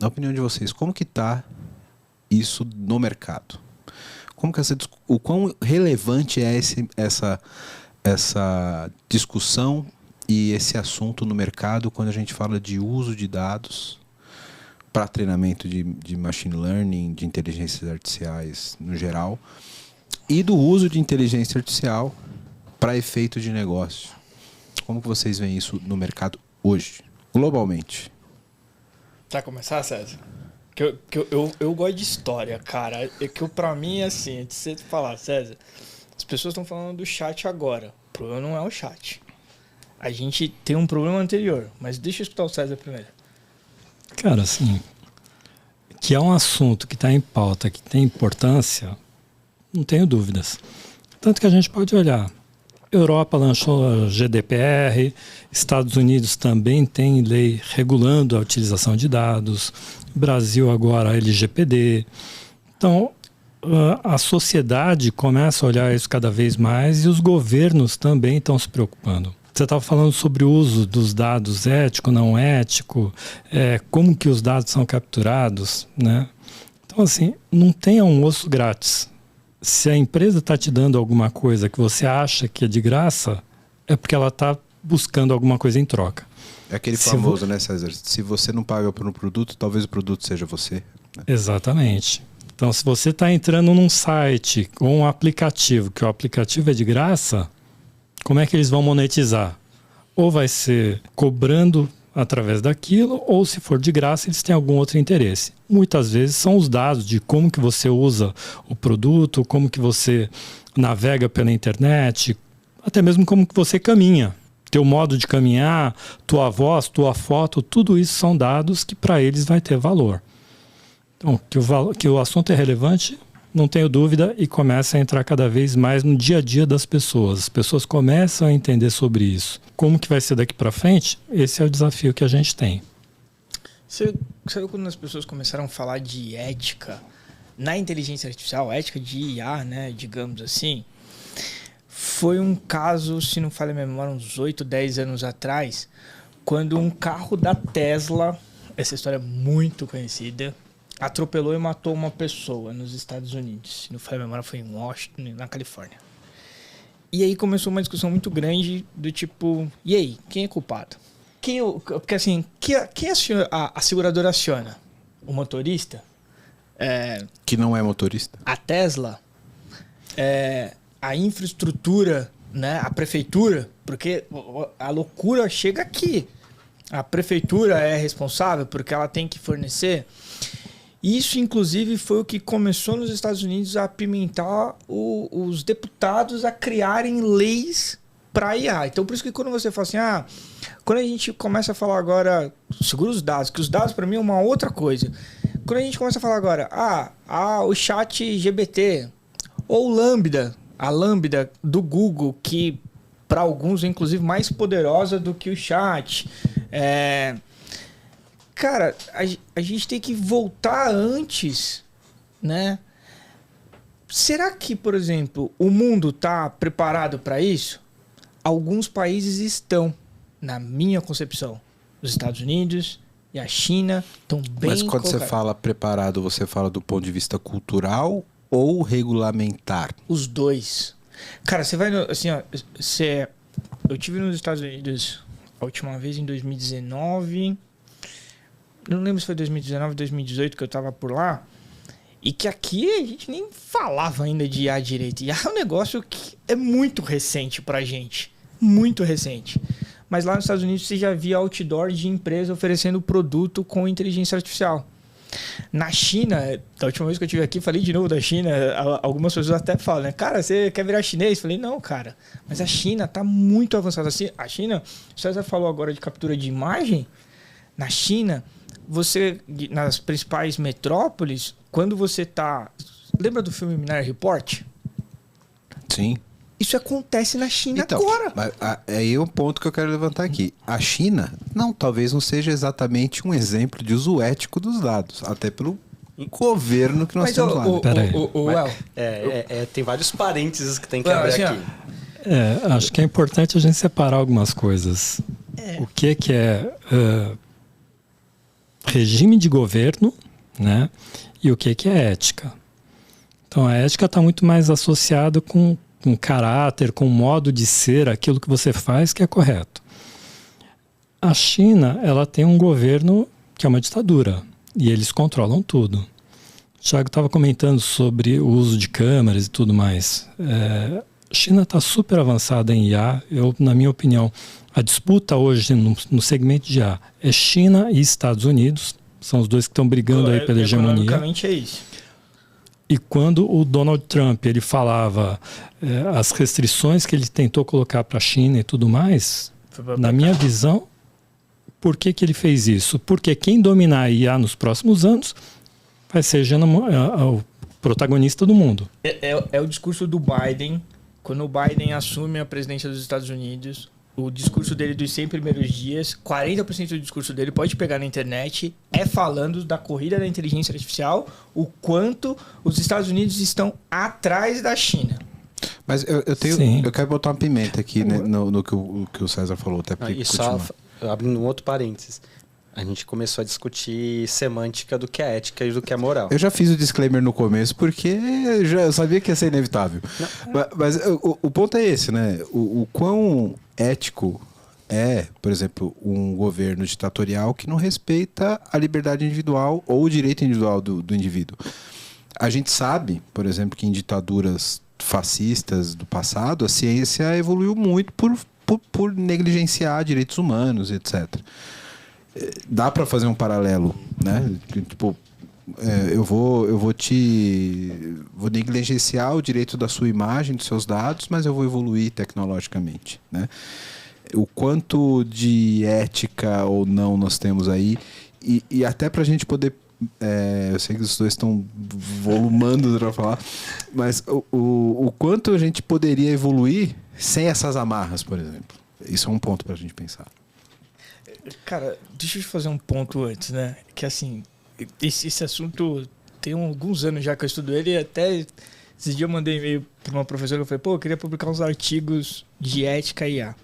na opinião de vocês, como que está isso no mercado? Como que o quão relevante é essa discussão e esse assunto no mercado quando a gente fala de uso de dados para treinamento de machine learning, de inteligências artificiais no geral, e do uso de inteligência artificial para efeito de negócio? Como que vocês veem isso no mercado hoje, globalmente? Tá, começar, César? Eu gosto de história, cara. É que pra mim, assim, antes de você falar, César, as pessoas estão falando do chat agora. O problema não é o chat. A gente tem um problema anterior, mas deixa eu escutar o César primeiro. Cara, assim, que é um assunto que está em pauta, que tem importância, não tenho dúvidas. Tanto que a gente pode olhar. Europa lançou a GDPR, Estados Unidos também tem lei regulando a utilização de dados, Brasil agora a LGPD. Então, a sociedade começa a olhar isso cada vez mais e os governos também estão se preocupando. Você estava falando sobre o uso dos dados ético, não ético, como que os dados são capturados, né? Então, assim, não tem almoço grátis. Se a empresa está te dando alguma coisa que você acha que é de graça, é porque ela está buscando alguma coisa em troca. É aquele famoso, né, César? Se você não paga por um produto, talvez o produto seja você. Né? Exatamente. Então, se você está entrando num site ou um aplicativo, que o aplicativo é de graça, como é que eles vão monetizar? Ou vai ser cobrando através daquilo, ou se for de graça, eles têm algum outro interesse. Muitas vezes são os dados de como que você usa o produto, como que você navega pela internet, até mesmo como que você caminha. Teu modo de caminhar, tua voz, tua foto, tudo isso são dados que para eles vai ter valor. Então, que o assunto é relevante, não tenho dúvida, e começa a entrar cada vez mais no dia a dia das pessoas. As pessoas começam a entender sobre isso. Como que vai ser daqui para frente? Esse é o desafio que a gente tem. Você sabe quando as pessoas começaram a falar de ética na inteligência artificial, ética de IA, né, digamos assim, foi um caso, se não falha a memória, uns 8, 10 anos atrás, quando um carro da Tesla, essa história é muito conhecida, atropelou e matou uma pessoa nos Estados Unidos. Se não falha a memória, foi em Washington, na Califórnia. E aí começou uma discussão muito grande do tipo, e aí, quem é culpado? Porque assim, quem a seguradora aciona? O motorista? Que não é motorista. A Tesla? A infraestrutura, né? A prefeitura? Porque a loucura chega aqui. A prefeitura é responsável porque ela tem que fornecer. Isso, inclusive, foi o que começou nos Estados Unidos a apimentar os deputados a criarem leis para IA. Então, por isso que quando você fala assim, quando a gente começa a falar agora, segura os dados, que os dados para mim é uma outra coisa. Quando a gente começa a falar agora, o chat GPT, ou Lambda, a Lambda do Google, que para alguns é inclusive mais poderosa do que o chat. Cara, a gente tem que voltar antes, né? Será que, por exemplo, o mundo está preparado para isso? Alguns países estão, na minha concepção. Os Estados Unidos e a China estão bem... Mas quando você fala preparado, você fala do ponto de vista cultural ou regulamentar? Os dois. Cara, você vai... Assim, ó, eu estive nos Estados Unidos a última vez em 2019... Não lembro se foi 2019, 2018 que eu tava por lá. E que aqui a gente nem falava ainda de IA direito. IA é um negócio que é muito recente pra gente. Muito recente. Mas lá nos Estados Unidos você já via outdoor de empresa oferecendo produto com inteligência artificial. Na China, da última vez que eu estive aqui, falei de novo da China. Algumas pessoas até falam, né? Cara, você quer virar chinês? Falei, não, cara. Mas a China tá muito avançada. A China, o César falou agora de captura de imagem. Na China... nas principais metrópoles, quando você tá... Lembra do filme Minority Report? Sim. Isso acontece na China então, agora. Aí é um ponto que eu quero levantar aqui. A China, talvez não seja exatamente um exemplo de uso ético dos dados, até pelo governo que nós temos lá. Tem vários parênteses que tem que abrir aqui. Acho que é importante a gente separar algumas coisas. O que é regime de governo, né? E o que é ética. Então, a ética está muito mais associada com caráter, com modo de ser, aquilo que você faz que é correto. A China, ela tem um governo que é uma ditadura e eles controlam tudo. O Thiago estava comentando sobre o uso de câmeras e tudo mais. A China está super avançada em IA. Na minha opinião, a disputa hoje no segmento de IA é China e Estados Unidos. São os dois que estão brigando aí pela hegemonia. Economicamente é isso. E quando o Donald Trump ele falava as restrições que ele tentou colocar para a China e tudo mais, na minha visão, por que ele fez isso? Porque quem dominar a IA nos próximos anos vai ser o protagonista do mundo. É o discurso do Biden. Quando o Biden assume a presidência dos Estados Unidos, o discurso dele dos 100 primeiros dias, 40% do discurso dele pode pegar na internet, falando da corrida da inteligência artificial, o quanto os Estados Unidos estão atrás da China. Mas eu quero botar uma pimenta aqui, né, no que o César falou. Até e só abrindo um outro parênteses. A gente começou a discutir semântica do que é ética e do que é moral. Eu já fiz o disclaimer no começo porque eu sabia que ia ser inevitável. Mas o ponto é esse, né? O quão ético é, por exemplo, um governo ditatorial que não respeita a liberdade individual ou o direito individual do indivíduo. A gente sabe, por exemplo, que em ditaduras fascistas do passado, a ciência evoluiu muito por negligenciar direitos humanos, etc. Dá para fazer um paralelo, né? Tipo, eu vou negligenciar o direito da sua imagem, dos seus dados, mas eu vou evoluir tecnologicamente, né? O quanto de ética ou não nós temos aí, e até para a gente poder, eu sei que os dois estão volumando para falar, mas o quanto a gente poderia evoluir sem essas amarras, por exemplo. Isso é um ponto para a gente pensar. Cara, deixa eu te fazer um ponto antes, né? Que assim, esse assunto tem alguns anos já que eu estudo ele, e até esses dias eu mandei e-mail para uma professora, eu falei, eu queria publicar uns artigos de ética e IA.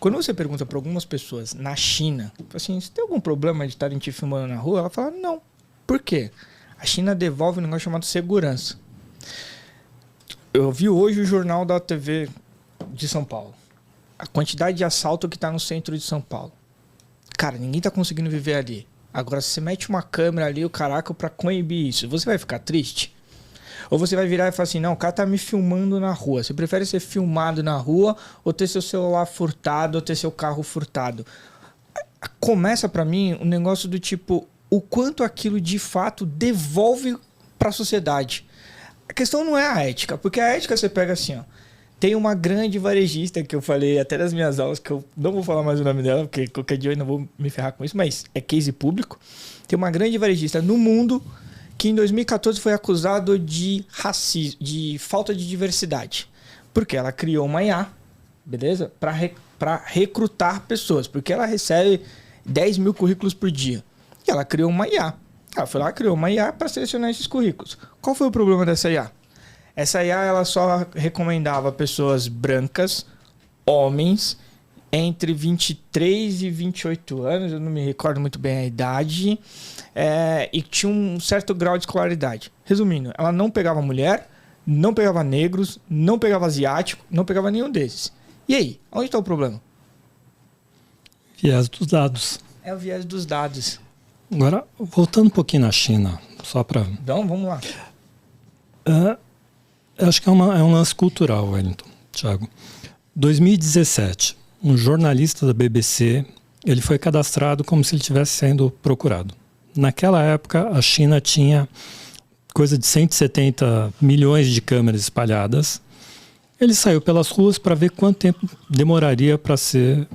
Quando você pergunta para algumas pessoas na China, assim, você tem algum problema de estarem te filmando na rua? Ela fala, não. Por quê? A China devolve um negócio chamado segurança. Eu vi hoje o jornal da TV de São Paulo. A quantidade de assalto que está no centro de São Paulo. Cara, ninguém tá conseguindo viver ali. Agora, se você mete uma câmera ali, o caraca, pra coibir isso, você vai ficar triste? Ou você vai virar e falar assim, não, o cara tá me filmando na rua. Você prefere ser filmado na rua ou ter seu celular furtado ou ter seu carro furtado? Começa pra mim um negócio do tipo, o quanto aquilo de fato devolve pra sociedade. A questão não é a ética, porque a ética você pega assim, ó. Tem uma grande varejista que eu falei até nas minhas aulas, que eu não vou falar mais o nome dela, porque qualquer dia eu ainda vou me ferrar com isso, mas é case público. Tem uma grande varejista no mundo que em 2014 foi acusado de racismo, de falta de diversidade. Porque ela criou uma IA, beleza? Para recrutar pessoas, porque ela recebe 10 mil currículos por dia. E ela criou uma IA. Ela foi lá e criou uma IA para selecionar esses currículos. Qual foi o problema dessa IA? Essa IA ela só recomendava pessoas brancas, homens, entre 23 e 28 anos, eu não me recordo muito bem a idade, e tinha um certo grau de escolaridade. Resumindo, ela não pegava mulher, não pegava negros, não pegava asiático, não pegava nenhum desses. E aí, onde está o problema? Viés dos dados. É o viés dos dados. Agora, voltando um pouquinho na China, só para... Então, vamos lá. Eu acho que é um lance cultural, Wellington, Thiago. 2017, um jornalista da BBC, ele foi cadastrado como se ele estivesse sendo procurado. Naquela época, a China tinha coisa de 170 milhões de câmeras espalhadas. Ele saiu pelas ruas para ver quanto tempo demoraria para ser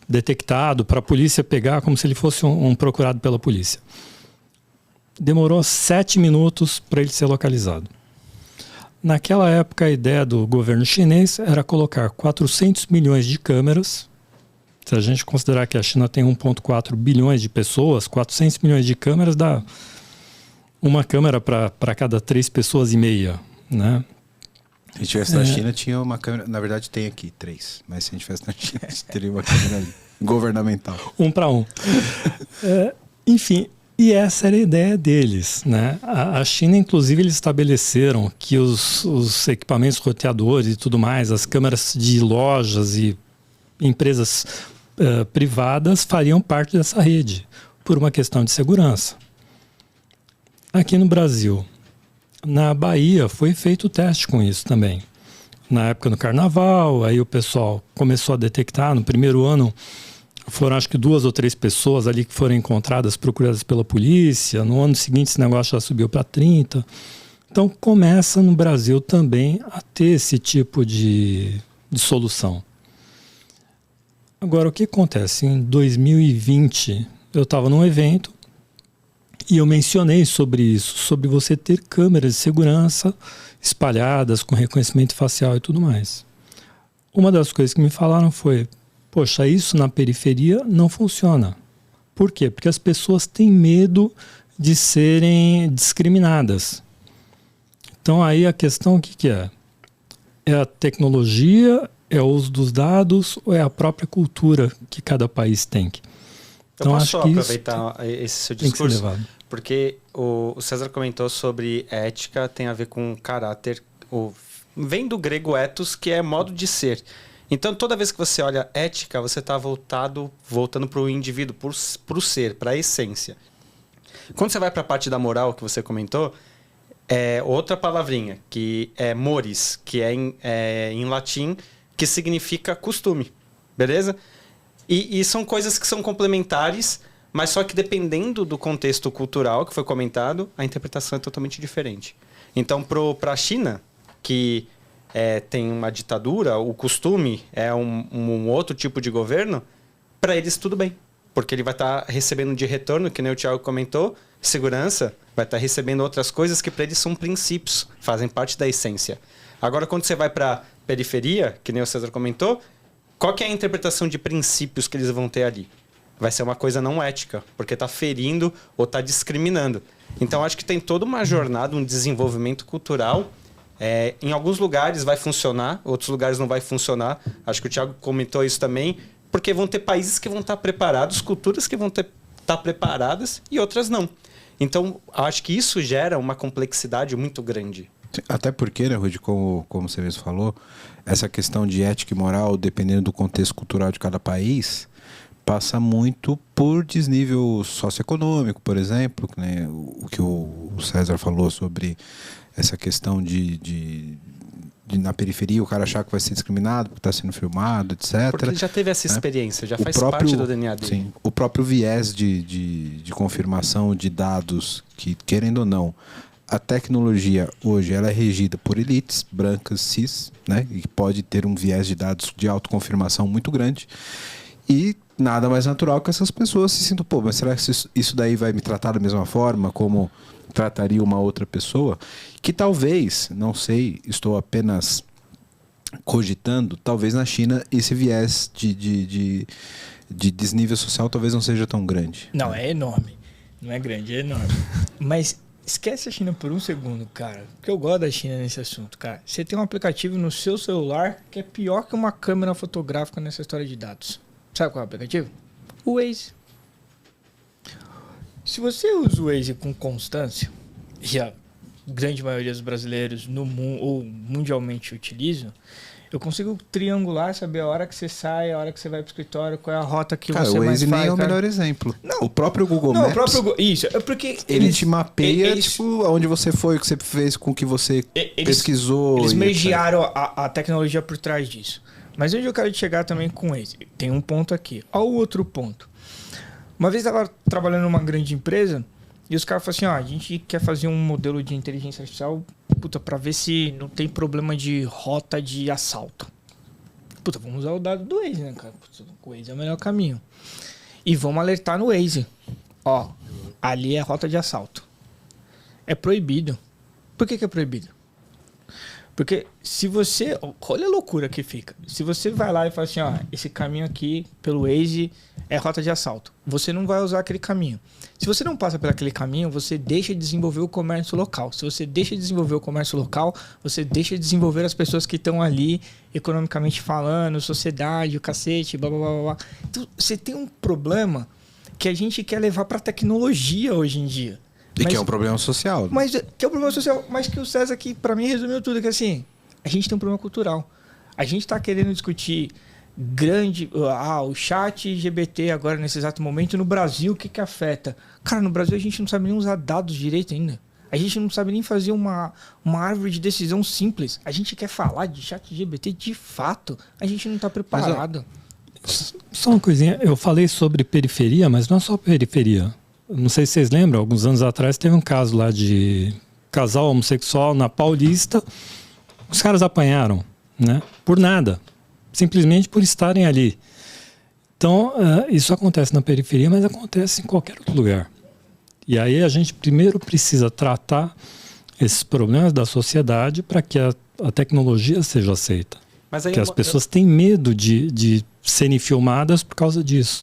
detectado, para a polícia pegar, como se ele fosse um procurado pela polícia. Demorou 7 minutos para ele ser localizado. Naquela época, a ideia do governo chinês era colocar 400 milhões de câmeras. Se a gente considerar que a China tem 1,4 bilhões de pessoas, 400 milhões de câmeras dá uma câmera para cada 3 pessoas e meia, né? Se a gente estivesse na China, tinha uma câmera... Na verdade, tem aqui 3. Mas se a gente estivesse na China, teria uma câmera ali, governamental. 1 para 1. Enfim, e essa era a ideia deles, né? A China, inclusive, eles estabeleceram que os equipamentos roteadores e tudo mais, as câmeras de lojas e empresas privadas fariam parte dessa rede, por uma questão de segurança. Aqui no Brasil, na Bahia, foi feito o teste com isso também. Na época do carnaval, aí o pessoal começou a detectar, no primeiro ano, foram acho que 2 ou 3 pessoas ali que foram encontradas, procuradas pela polícia. No ano seguinte esse negócio já subiu para 30. Então começa no Brasil também a ter esse tipo de solução. Agora o que acontece? Em 2020 eu estava num evento e eu mencionei sobre isso, sobre você ter câmeras de segurança espalhadas com reconhecimento facial e tudo mais. Uma das coisas que me falaram foi: poxa, isso na periferia não funciona. Por quê? Porque as pessoas têm medo de serem discriminadas. Então aí a questão o que é? É a tecnologia, é o uso dos dados ou é a própria cultura que cada país tem? Então, eu posso aproveitar esse seu discurso? Porque o César comentou sobre ética, tem a ver com caráter. Vem do grego ethos, que é modo de ser. Então, toda vez que você olha ética, você está voltando para o indivíduo, para o ser, para a essência. Quando você vai para a parte da moral que você comentou, é outra palavrinha, que é mores, que é em latim, que significa costume. Beleza? E são coisas que são complementares, mas só que dependendo do contexto cultural que foi comentado, a interpretação é totalmente diferente. Então, para a China, que tem uma ditadura, o costume é um outro tipo de governo, para eles tudo bem. Porque ele vai estar recebendo de retorno, que nem o Thiago comentou, segurança, vai estar recebendo outras coisas que para eles são princípios, fazem parte da essência. Agora, quando você vai para a periferia, que nem o César comentou, qual que é a interpretação de princípios que eles vão ter ali? Vai ser uma coisa não ética, porque está ferindo ou está discriminando. Então, acho que tem toda uma jornada, um desenvolvimento cultural. Em alguns lugares vai funcionar, outros lugares não vai funcionar. Acho que o Thiago comentou isso também, porque vão ter países que vão estar preparados, culturas que vão estar preparadas e outras não. Então, acho que isso gera uma complexidade muito grande. Até porque, né, Rudy, como você mesmo falou, essa questão de ética e moral, dependendo do contexto cultural de cada país, passa muito por desnível socioeconômico, por exemplo, né? O que o César falou sobre essa questão de na periferia o cara achar que vai ser discriminado porque está sendo filmado, etc. Porque ele já teve essa experiência, já faz parte do DNA dele. Sim, o próprio viés de confirmação de dados que, querendo ou não, a tecnologia hoje ela é regida por elites brancas, cis, né? E pode ter um viés de dados de autoconfirmação muito grande. E nada mais natural que essas pessoas se sintam, pô, mas será que isso daí vai me tratar da mesma forma como trataria uma outra pessoa? Que talvez, não sei, estou apenas cogitando, talvez na China esse viés de desnível social talvez não seja tão grande. Não, é enorme. Não é grande, é enorme. Mas esquece a China por um segundo, cara. Porque eu gosto da China nesse assunto, cara. Você tem um aplicativo no seu celular que é pior que uma câmera fotográfica nessa história de dados. Sabe qual é o aplicativo? O Waze. Se você usa o Waze com constância, e a grande maioria dos brasileiros no mundo ou mundialmente utilizam, eu consigo triangular, saber a hora que você sai, a hora que você vai pro escritório, qual é a rota que você mais faz. O Waze nem é o melhor exemplo. Não. O próprio Google Maps... o próprio isso, é porque... Ele te mapeia, tipo, aonde você foi, o que você fez, com o que você pesquisou... Eles mediaram a tecnologia por trás disso. Mas onde eu quero chegar também com o Waze? Tem um ponto aqui. Olha o outro ponto. Uma vez eu estava trabalhando numa grande empresa e os caras falaram assim, a gente quer fazer um modelo de inteligência artificial para ver se não tem problema de rota de assalto. Vamos usar o dado do Waze, né, cara? O Waze é o melhor caminho. E vamos alertar no Waze. Ali é rota de assalto. É proibido. Por que é proibido? Porque se você... Olha a loucura que fica. Se você vai lá e fala assim, esse caminho aqui pelo Waze é rota de assalto. Você não vai usar aquele caminho. Se você não passa por aquele caminho, você deixa de desenvolver o comércio local. Se você deixa de desenvolver o comércio local, você deixa de desenvolver as pessoas que estão ali, economicamente falando, sociedade, o cacete, blá, blá, blá, blá. Então, você tem um problema que a gente quer levar para a tecnologia hoje em dia. E que é um problema social. Mas que é um problema social, mas que o César aqui, para mim, resumiu tudo, que assim, a gente tem um problema cultural. A gente está querendo discutir o chat LGBT agora, nesse exato momento, no Brasil, o que afeta? Cara, no Brasil a gente não sabe nem usar dados direito ainda. A gente não sabe nem fazer uma árvore de decisão simples. A gente quer falar de chat LGBT de fato. A gente não está preparado. Só uma coisinha, eu falei sobre periferia, mas não é só periferia. Não sei se vocês lembram, alguns anos atrás teve um caso lá de casal homossexual na Paulista. Os caras apanharam, né? Por nada. Simplesmente por estarem ali. Então, isso acontece na periferia, mas acontece em qualquer outro lugar. E aí a gente primeiro precisa tratar esses problemas da sociedade para que a tecnologia seja aceita. Porque as pessoas têm medo de serem filmadas por causa disso.